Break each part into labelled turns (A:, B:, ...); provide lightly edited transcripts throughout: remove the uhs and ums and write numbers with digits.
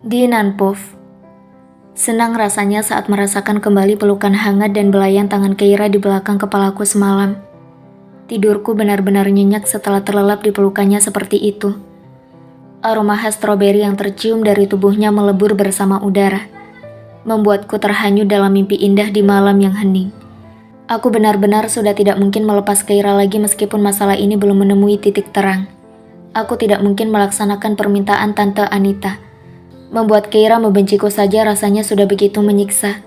A: Dinanpov. Senang rasanya saat merasakan kembali pelukan hangat dan belayan tangan Keira di belakang kepalaku semalam. Tidurku benar-benar nyenyak setelah terlelap di pelukannya seperti itu. Aroma khas stroberi yang tercium dari tubuhnya melebur bersama udara, membuatku terhanyut dalam mimpi indah di malam yang hening. Aku benar-benar sudah tidak mungkin melepas Keira lagi meskipun masalah ini belum menemui titik terang. Aku tidak mungkin melaksanakan permintaan Tante Anita. Membuat Keira membenciku saja rasanya sudah begitu menyiksa.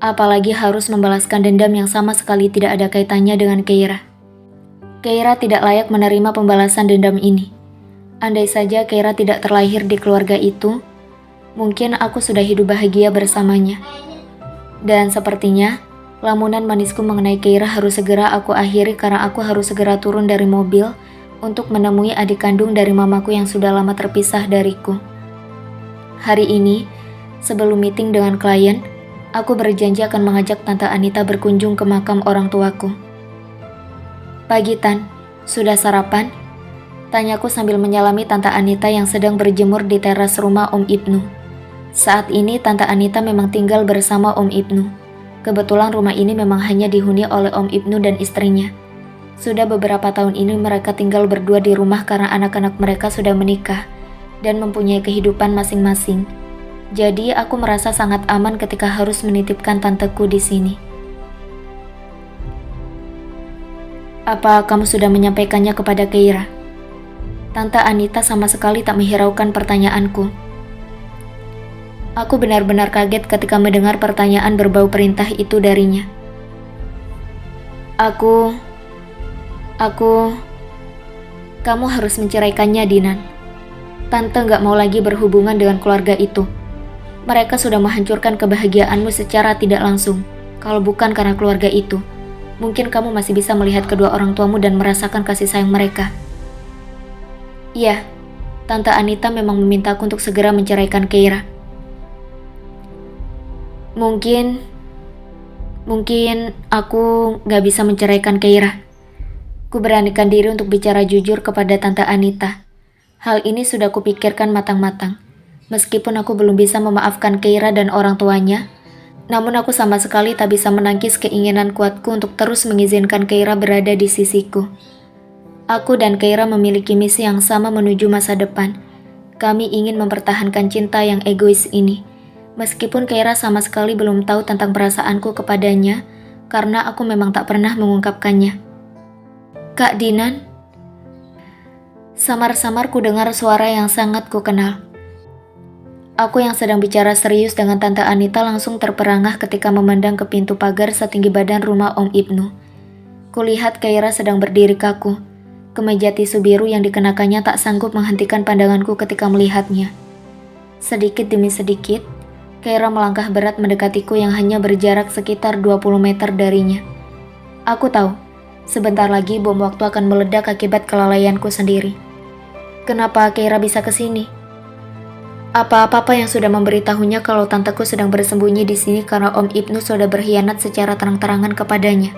A: Apalagi harus membalaskan dendam yang sama sekali tidak ada kaitannya dengan Keira. Keira tidak layak menerima pembalasan dendam ini. Andai saja Keira tidak terlahir di keluarga itu, mungkin aku sudah hidup bahagia bersamanya. Dan sepertinya, lamunan manisku mengenai Keira harus segera aku akhiri karena aku harus segera turun dari mobil untuk menemui adik kandung dari mamaku yang sudah lama terpisah dariku. Hari ini, sebelum meeting dengan klien, aku berjanji akan mengajak Tante Anita berkunjung ke makam orang tuaku. "Pagi Tan, sudah sarapan?" Tanyaku sambil menyalami Tante Anita yang sedang berjemur di teras rumah Om Ibnu. Saat ini Tante Anita memang tinggal bersama Om Ibnu. Kebetulan rumah ini memang hanya dihuni oleh Om Ibnu dan istrinya. Sudah beberapa tahun ini mereka tinggal berdua di rumah karena anak-anak mereka sudah menikah dan mempunyai kehidupan masing-masing. Jadi aku merasa sangat aman ketika harus menitipkan tanteku di sini. "Apa kamu sudah menyampaikannya kepada Keira?" Tante Anita sama sekali tak menghiraukan pertanyaanku. Aku benar-benar kaget ketika mendengar pertanyaan berbau perintah itu darinya. Kamu harus menceraikannya, Dinan. Tante gak mau lagi berhubungan dengan keluarga itu. Mereka sudah menghancurkan kebahagiaanmu secara tidak langsung. Kalau bukan karena keluarga itu, mungkin kamu masih bisa melihat kedua orang tuamu dan merasakan kasih sayang mereka. Iya, Tante Anita memang memintaku untuk segera menceraikan Keira. Mungkin aku gak bisa menceraikan Keira. Ku beranikan diri untuk bicara jujur kepada Tante Anita. Hal ini sudah kupikirkan matang-matang. Meskipun aku belum bisa memaafkan Keira dan orang tuanya, namun aku sama sekali tak bisa menangkis keinginan kuatku untuk terus mengizinkan Keira berada di sisiku. Aku dan Keira memiliki misi yang sama menuju masa depan. Kami ingin mempertahankan cinta yang egois ini. Meskipun Keira sama sekali belum tahu tentang perasaanku kepadanya, karena aku memang tak pernah mengungkapkannya. "Kak Dinan?" Samar-samar ku dengar suara yang sangat ku kenal. Aku yang sedang bicara serius dengan Tante Anita langsung terperangah ketika memandang ke pintu pagar setinggi badan rumah Om Ibnu. Kulihat Keira sedang berdiri kaku. Kemeja tisu biru yang dikenakannya tak sanggup menghentikan pandanganku ketika melihatnya. Sedikit demi sedikit, Keira melangkah berat mendekatiku yang hanya berjarak sekitar 20 meter darinya. Aku tahu, sebentar lagi bom waktu akan meledak akibat kelalaianku sendiri. Kenapa Keira bisa ke sini? Apa papa yang sudah memberitahunya kalau tanteku sedang bersembunyi di sini karena Om Ibnu sudah berkhianat secara terang-terangan kepadanya?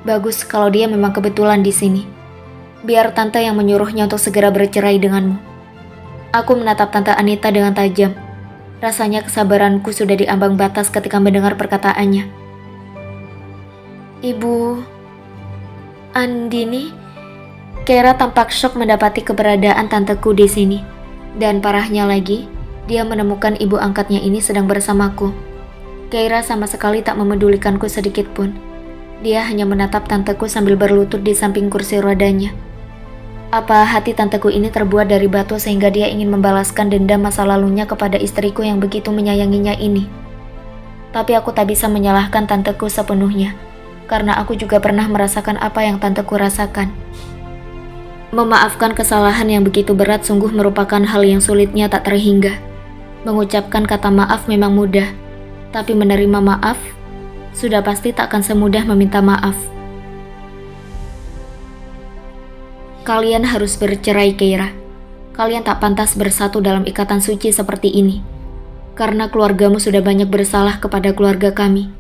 A: Bagus kalau dia memang kebetulan di sini. Biar tante yang menyuruhnya untuk segera bercerai denganmu. Aku menatap Tante Anita dengan tajam. Rasanya kesabaranku sudah diambang batas ketika mendengar perkataannya. "Ibu Andini?" Keira tampak syok mendapati keberadaan tanteku di sini. Dan parahnya lagi, dia menemukan ibu angkatnya ini sedang bersamaku. Keira sama sekali tak memedulikanku sedikit pun. Dia hanya menatap tanteku sambil berlutut di samping kursi rodanya. Apa hati tanteku ini terbuat dari batu sehingga dia ingin membalaskan dendam masa lalunya kepada istriku yang begitu menyayanginya ini? Tapi aku tak bisa menyalahkan tanteku sepenuhnya, karena aku juga pernah merasakan apa yang tanteku rasakan. Memaafkan kesalahan yang begitu berat sungguh merupakan hal yang sulitnya tak terhingga. Mengucapkan kata maaf memang mudah, tapi menerima maaf sudah pasti tak akan semudah meminta maaf. Kalian harus bercerai, Keira. Kalian tak pantas bersatu dalam ikatan suci seperti ini. Karena keluargamu sudah banyak bersalah kepada keluarga kami.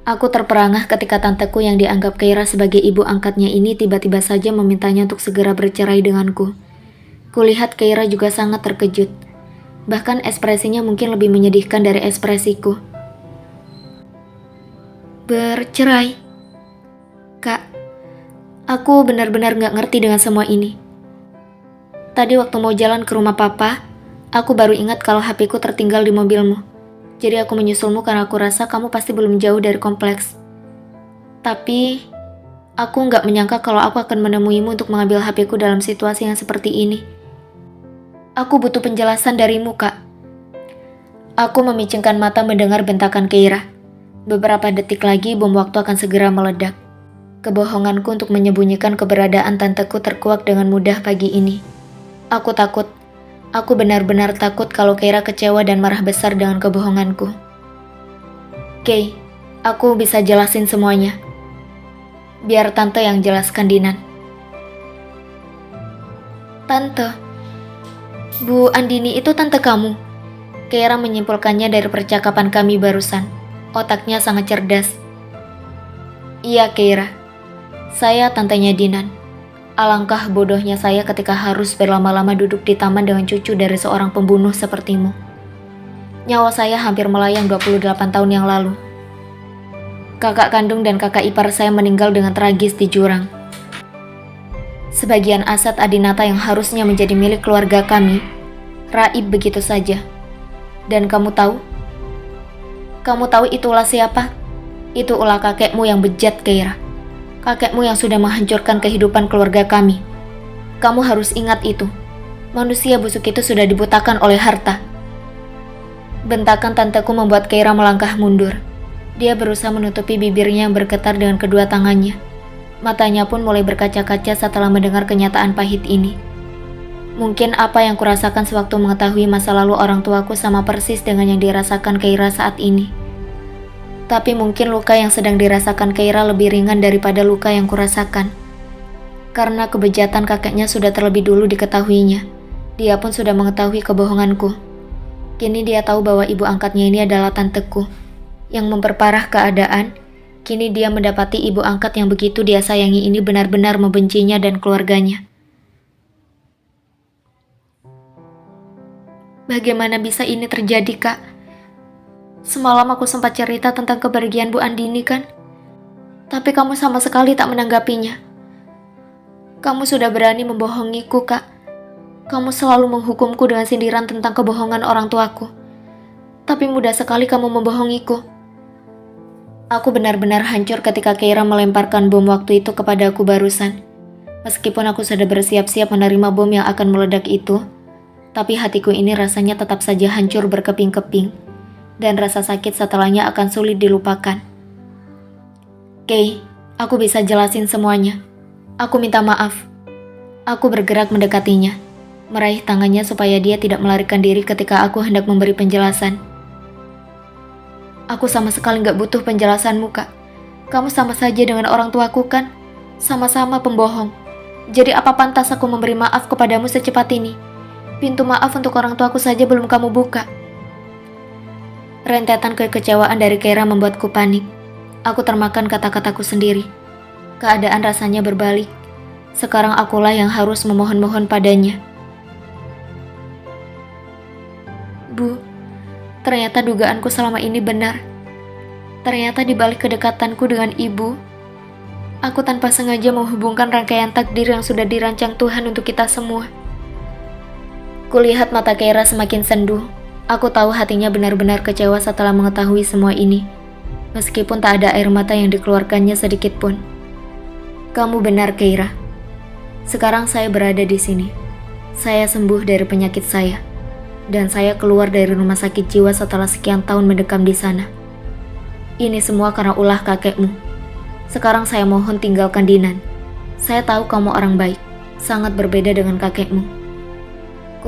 A: Aku terperangah ketika tanteku yang dianggap Keira sebagai ibu angkatnya ini tiba-tiba saja memintanya untuk segera bercerai denganku. Kulihat Keira juga sangat terkejut. Bahkan ekspresinya mungkin lebih menyedihkan dari ekspresiku. Bercerai? Kak, aku benar-benar gak ngerti dengan semua ini. Tadi waktu mau jalan ke rumah papa, aku baru ingat kalau HP-ku tertinggal di mobilmu. Jadi aku menyusulmu karena aku rasa kamu pasti belum jauh dari kompleks. Tapi, aku gak menyangka kalau aku akan menemuimu untuk mengambil HP-ku dalam situasi yang seperti ini. Aku butuh penjelasan darimu, Kak. Aku memicingkan mata mendengar bentakan Keira. Beberapa detik lagi bom waktu akan segera meledak. Kebohonganku untuk menyembunyikan keberadaan tanteku terkuak dengan mudah pagi ini. Aku takut. Aku benar-benar takut kalau Keira kecewa dan marah besar dengan kebohonganku. Kay, aku bisa jelasin semuanya. Biar tante yang jelaskan, Dinan. Tante? Bu Andini itu tante kamu? Keira menyimpulkannya dari percakapan kami barusan. Otaknya sangat cerdas. Iya, Keira. Saya tantenya Dinan. Alangkah bodohnya saya ketika harus berlama-lama duduk di taman dengan cucu dari seorang pembunuh sepertimu. Nyawa saya hampir melayang 28 tahun yang lalu. Kakak kandung dan kakak ipar saya meninggal dengan tragis di jurang. Sebagian aset Adinata yang harusnya menjadi milik keluarga kami, raib begitu saja. Dan kamu tahu? Kamu tahu itu ulah siapa? Itu ulah kakekmu yang bejat, Keira. Kakekmu yang sudah menghancurkan kehidupan keluarga kami. Kamu harus ingat itu. Manusia busuk itu sudah dibutakan oleh harta. Bentakan tanteku membuat Keira melangkah mundur. Dia berusaha menutupi bibirnya yang bergetar dengan kedua tangannya. Matanya pun mulai berkaca-kaca setelah mendengar kenyataan pahit ini. Mungkin apa yang kurasakan sewaktu mengetahui masa lalu orang tuaku sama persis dengan yang dirasakan Keira saat ini. Tapi mungkin luka yang sedang dirasakan Keira lebih ringan daripada luka yang kurasakan. Karena kebejatan kakeknya sudah terlebih dulu diketahuinya. Dia pun sudah mengetahui kebohonganku. Kini dia tahu bahwa ibu angkatnya ini adalah tanteku. Yang memperparah keadaan, kini dia mendapati ibu angkat yang begitu dia sayangi ini benar-benar membencinya dan keluarganya. Bagaimana bisa ini terjadi, Kak? Semalam aku sempat cerita tentang kepergian Bu Andini kan? Tapi kamu sama sekali tak menanggapinya. Kamu sudah berani membohongiku, Kak. Kamu selalu menghukumku dengan sindiran tentang kebohongan orang tuaku. Tapi mudah sekali kamu membohongiku. Aku benar-benar hancur ketika Keira melemparkan bom waktu itu kepada aku barusan. Meskipun aku sudah bersiap-siap menerima bom yang akan meledak itu, tapi hatiku ini rasanya tetap saja hancur berkeping-keping, dan rasa sakit setelahnya akan sulit dilupakan. Kay, aku bisa jelasin semuanya. Aku minta maaf. Aku bergerak mendekatinya, meraih tangannya supaya dia tidak melarikan diri ketika aku hendak memberi penjelasan. Aku sama sekali gak butuh penjelasanmu, Kak. Kamu sama saja dengan orang tuaku kan? Sama-sama pembohong. Jadi apa pantas aku memberi maaf kepadamu secepat ini? Pintu maaf untuk orang tuaku saja belum kamu buka. Rentetan kekecewaan dari Keira membuatku panik. Aku termakan kata-kataku sendiri. Keadaan rasanya berbalik. Sekarang akulah yang harus memohon-mohon padanya. Bu, ternyata dugaanku selama ini benar. Ternyata di balik kedekatanku dengan ibu, aku tanpa sengaja menghubungkan rangkaian takdir yang sudah dirancang Tuhan untuk kita semua. Kulihat mata Keira semakin sendu. Aku tahu hatinya benar-benar kecewa setelah mengetahui semua ini. Meskipun tak ada air mata yang dikeluarkannya sedikit pun. Kamu benar, Keira. Sekarang saya berada di sini. Saya sembuh dari penyakit saya. Dan saya keluar dari rumah sakit jiwa setelah sekian tahun mendekam di sana. Ini semua karena ulah kakekmu. Sekarang saya mohon tinggalkan Dinan. Saya tahu kamu orang baik, sangat berbeda dengan kakekmu.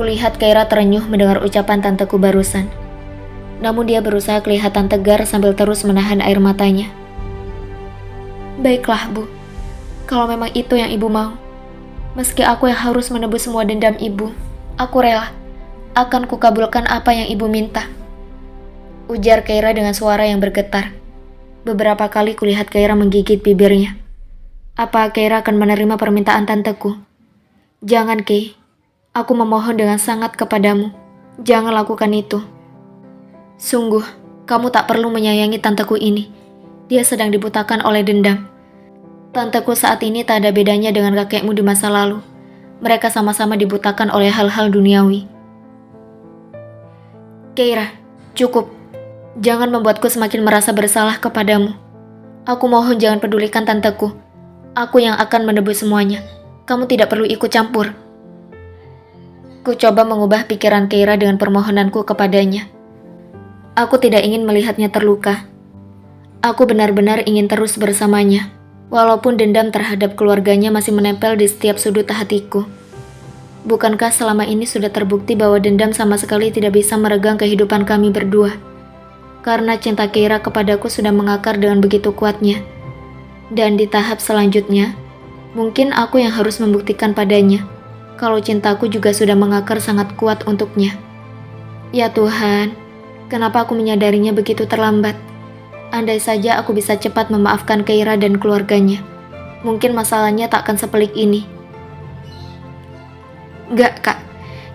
A: Kulihat Keira terenyuh mendengar ucapan tanteku barusan. Namun dia berusaha kelihatan tegar sambil terus menahan air matanya. Baiklah, Bu. Kalau memang itu yang Ibu mau. Meski aku yang harus menebus semua dendam Ibu, aku rela. Akan kukabulkan apa yang Ibu minta. Ujar Keira dengan suara yang bergetar. Beberapa kali kulihat Keira menggigit bibirnya. Apa Keira akan menerima permintaan tanteku? Jangan, Kay. Aku memohon dengan sangat kepadamu, jangan lakukan itu. Sungguh, kamu tak perlu menyayangi tanteku ini. Dia sedang dibutakan oleh dendam. Tanteku saat ini tak ada bedanya dengan kakekmu di masa lalu. Mereka sama-sama dibutakan oleh hal-hal duniawi. Keira, cukup. Jangan membuatku semakin merasa bersalah kepadamu. Aku mohon jangan pedulikan tanteku. Aku yang akan menebus semuanya. Kamu tidak perlu ikut campur. Ku coba mengubah pikiran Keira dengan permohonanku kepadanya. Aku tidak ingin melihatnya terluka. Aku benar-benar ingin terus bersamanya, walaupun dendam terhadap keluarganya masih menempel di setiap sudut hatiku. Bukankah selama ini sudah terbukti bahwa dendam sama sekali tidak bisa meregang kehidupan kami berdua? Karena cinta Keira kepadaku sudah mengakar dengan begitu kuatnya. Dan di tahap selanjutnya, mungkin aku yang harus membuktikan padanya kalau cintaku juga sudah mengakar sangat kuat untuknya. Ya Tuhan, kenapa aku menyadarinya begitu terlambat? Andai saja aku bisa cepat memaafkan Keira dan keluarganya, mungkin masalahnya tak akan sepelik ini. Enggak, Kak.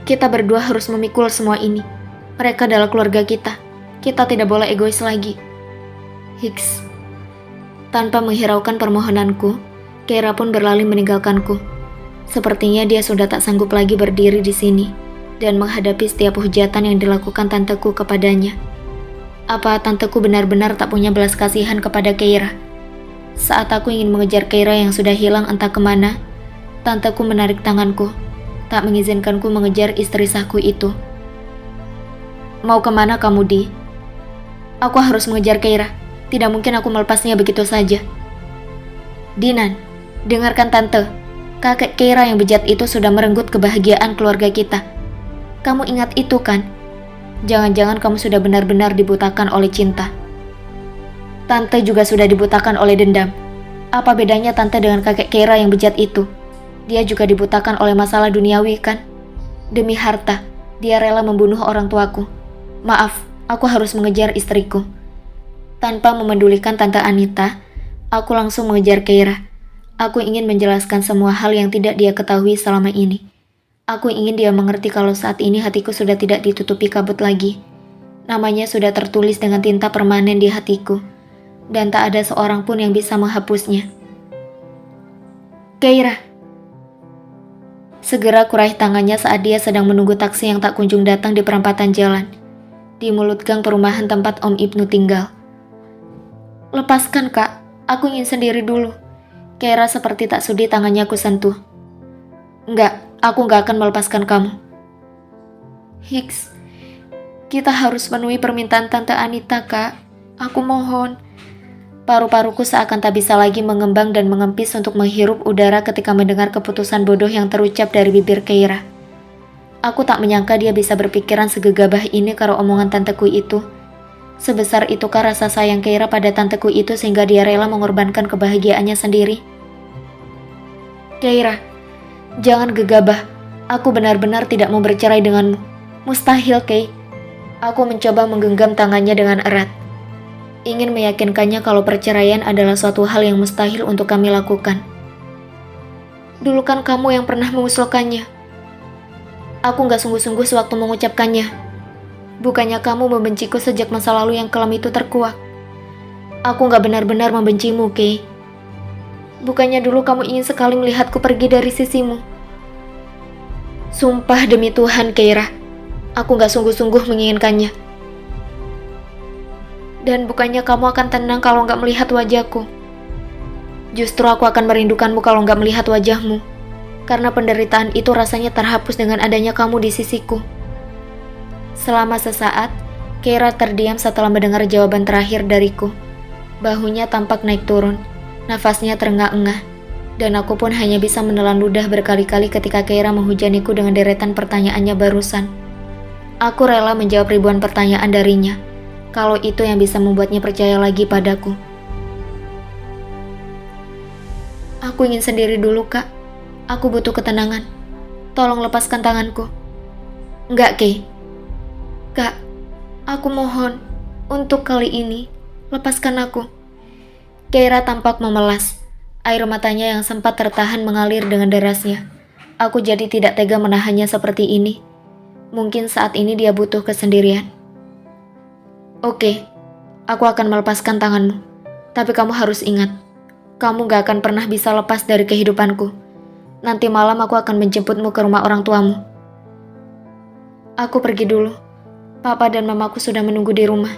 A: Kita berdua harus memikul semua ini. Mereka adalah keluarga kita. Kita tidak boleh egois lagi. Hicks. Tanpa menghiraukan permohonanku, Keira pun berlari meninggalkanku. Sepertinya dia sudah tak sanggup lagi berdiri di sini dan menghadapi setiap hujatan yang dilakukan tanteku kepadanya. Apa tanteku benar-benar tak punya belas kasihan kepada Keira? Saat aku ingin mengejar Keira yang sudah hilang entah kemana, tanteku menarik tanganku, tak mengizinkanku mengejar istri sahku itu. Mau kemana kamu, Di? Aku harus mengejar Keira. Tidak mungkin aku melepasnya begitu saja. Dinan, dengarkan tante. Kakek Keira yang bejat itu sudah merenggut kebahagiaan keluarga kita. Kamu ingat itu kan? Jangan-jangan kamu sudah benar-benar dibutakan oleh cinta. Tante juga sudah dibutakan oleh dendam. Apa bedanya tante dengan kakek Keira yang bejat itu? Dia juga dibutakan oleh masalah duniawi kan? Demi harta, dia rela membunuh orang tuaku. Maaf, aku harus mengejar istriku. Tanpa memedulikan Tante Anita, aku langsung mengejar Keira. Aku ingin menjelaskan semua hal yang tidak dia ketahui selama ini. Aku ingin dia mengerti kalau saat ini hatiku sudah tidak ditutupi kabut lagi. Namanya sudah tertulis dengan tinta permanen di hatiku, dan tak ada seorang pun yang bisa menghapusnya. Keira. Segera kuraih tangannya saat dia sedang menunggu taksi yang tak kunjung datang di perempatan jalan, di mulut gang perumahan tempat Om Ibnu tinggal. Lepaskan, Kak. Aku ingin sendiri dulu. Keira seperti tak sudi tangannya aku sentuh. Enggak, aku enggak akan melepaskan kamu. Hicks, kita harus penuhi permintaan Tante Anita, Kak. Aku mohon. Paru-paruku seakan tak bisa lagi mengembang dan mengempis untuk menghirup udara ketika mendengar keputusan bodoh yang terucap dari bibir Keira. Aku tak menyangka dia bisa berpikiran segegabah ini karena omongan tanteku itu. Sebesar itukah rasa sayang Keira pada tanteku itu sehingga dia rela mengorbankan kebahagiaannya sendiri? Keira, jangan gegabah. Aku benar-benar tidak mau bercerai denganmu. Mustahil, Kay. Aku mencoba menggenggam tangannya dengan erat. Ingin meyakinkannya kalau perceraian adalah suatu hal yang mustahil untuk kami lakukan. Dulu kan kamu yang pernah mengusulkannya. Aku gak sungguh-sungguh sewaktu mengucapkannya. Bukannya kamu membenciku sejak masa lalu yang kelam itu terkuak. Aku gak benar-benar membencimu, Kay. Bukannya dulu kamu ingin sekali melihatku pergi dari sisimu. Sumpah demi Tuhan, Keira. Aku gak sungguh-sungguh menginginkannya. Dan bukannya kamu akan tenang kalau gak melihat wajahku. Justru aku akan merindukanmu kalau gak melihat wajahmu. Karena penderitaan itu rasanya terhapus dengan adanya kamu di sisiku. Selama sesaat, Keira terdiam setelah mendengar jawaban terakhir dariku. Bahunya tampak naik turun, nafasnya terengah-engah, dan aku pun hanya bisa menelan ludah berkali-kali ketika Keira menghujaniku dengan deretan pertanyaannya barusan. Aku rela menjawab ribuan pertanyaan darinya, kalau itu yang bisa membuatnya percaya lagi padaku. Aku ingin sendiri dulu, Kak. Aku butuh ketenangan. Tolong lepaskan tanganku. Enggak, Kay. Kak, aku mohon, untuk kali ini, lepaskan aku. Keira tampak memelas. Air matanya yang sempat tertahan mengalir dengan derasnya. Aku jadi tidak tega menahannya seperti ini. Mungkin saat ini dia butuh kesendirian. Oke, aku akan melepaskan tanganmu. Tapi kamu harus ingat, kamu gak akan pernah bisa lepas dari kehidupanku. Nanti malam aku akan menjemputmu ke rumah orang tuamu. Aku pergi dulu. Papa dan mamaku sudah menunggu di rumah.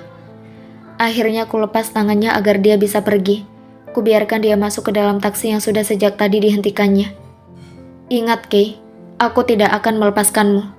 A: Akhirnya aku lepas tangannya agar dia bisa pergi. Kubiarkan dia masuk ke dalam taksi yang sudah sejak tadi dihentikannya. Ingat, Kay, aku tidak akan melepaskanmu.